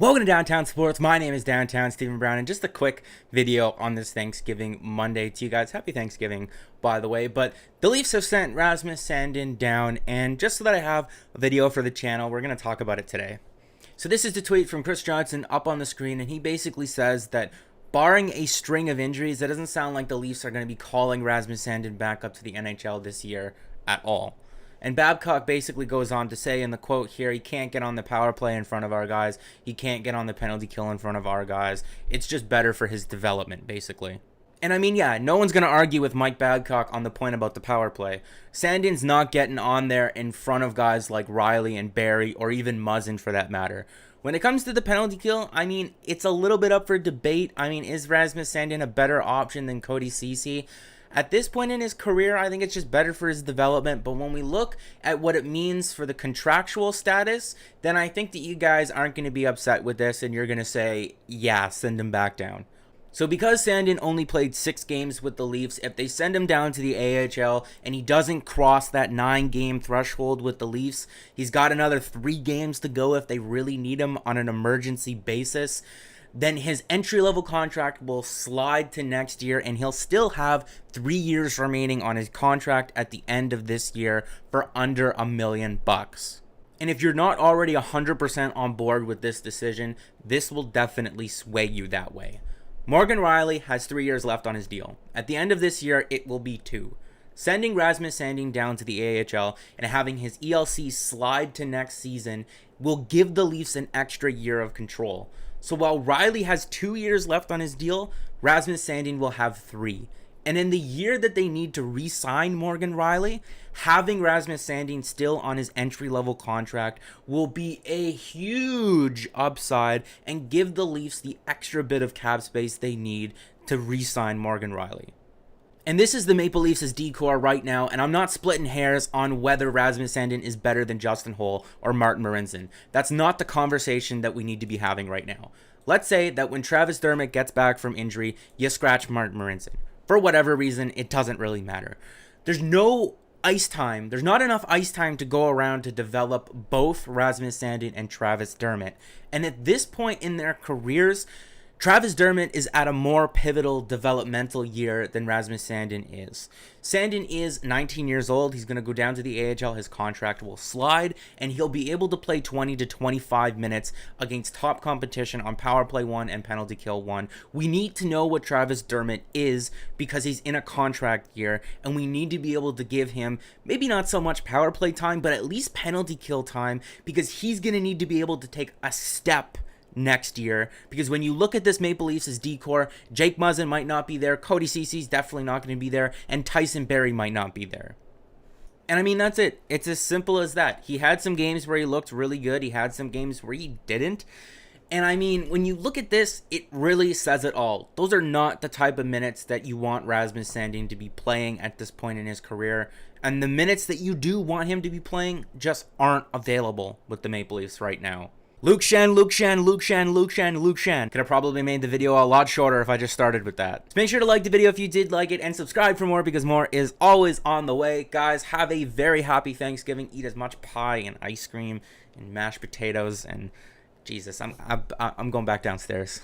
Welcome to Downtown Sports. My name is Downtown Stephen Brown, and just a quick video on this Thanksgiving Monday to you guys. Happy Thanksgiving, by the way. But the Leafs have sent Rasmus Sandin down, and just so that I have a video for the channel, we're going to talk about it today. So this is the tweet from Chris Johnson up on the screen, and he basically says that barring a string of injuries, it doesn't sound like the Leafs are going to be calling Rasmus Sandin back up to the NHL this year at all. And Babcock basically goes on to say in the quote here, he can't get on the power play in front of our guys. He can't get on the penalty kill in front of our guys. It's just better for his development, basically. And I mean, yeah, no one's going to argue with Mike Babcock on the point about the power play. Sandin's not getting on there in front of guys like Riley and Barry, or even Muzzin for that matter. When it comes to the penalty kill, I mean, it's a little bit up for debate. I mean, is Rasmus Sandin a better option than Cody Ceci? At this point in his career, I think it's just better for his development. But when we look at what it means for the contractual status, then I think that you guys aren't going to be upset with this, and you're going to say, yeah, send him back down. So because Sandin only played 6 games with the Leafs, if they send him down to the AHL and he doesn't cross that 9-game threshold with the Leafs, he's got another 3 games to go if they really need him on an emergency basis. Then his entry-level contract will slide to next year, and he'll still have 3 years remaining on his contract at the end of this year for under $1 million. And if you're not already 100% on board with this decision, this will definitely sway you that way. Morgan Rielly has 3 years left on his deal. At the end of this year, it will be 2. Sending Rasmus Sandin down to the AHL and having his ELC slide to next season will give the Leafs an extra year of control. So while Riley has 2 years left on his deal, Rasmus Sandin will have 3. And in the year that they need to re-sign Morgan Rielly, having Rasmus Sandin still on his entry-level contract will be a huge upside and give the Leafs the extra bit of cap space they need to re-sign Morgan Rielly. And this is the Maple Leafs' decor right now, and I'm not splitting hairs on whether Rasmus Sandin is better than Justin Holl or Martin Marincin. That's not the conversation that we need to be having right now. Let's say that when Travis Dermott gets back from injury, you scratch Martin Marincin. For whatever reason, it doesn't really matter. There's no ice time. There's not enough ice time to go around to develop both Rasmus Sandin and Travis Dermott. And at this point in their careers, Travis Dermott is at a more pivotal developmental year than Rasmus Sandin is. Sandin is 19 years old. He's going to go down to the AHL. His contract will slide, and he'll be able to play 20 to 25 minutes against top competition on Power Play 1 and Penalty Kill 1. We need to know what Travis Dermott is because he's in a contract year, and we need to be able to give him maybe not so much Power Play time, but at least Penalty Kill time, because he's going to need to be able to take a step next year. Because when you look at this Maple Leafs' decor, Jake Muzzin might not be there, Cody Ceci's definitely not going to be there, and Tyson Barrie might not be there. And I mean, that's it. It's as simple as that. He had some games where he looked really good. He had some games where he didn't. And I mean, when you look at this, it really says it all. Those are not the type of minutes that you want Rasmus Sandin to be playing at this point in his career. And the minutes that you do want him to be playing just aren't available with the Maple Leafs right now. Luke Shen. Could have probably made the video a lot shorter if I just started with that. So make sure to like the video if you did like it, and subscribe for more because more is always on the way. Guys, have a very happy Thanksgiving. Eat as much pie and ice cream and mashed potatoes, and Jesus, I'm going back downstairs.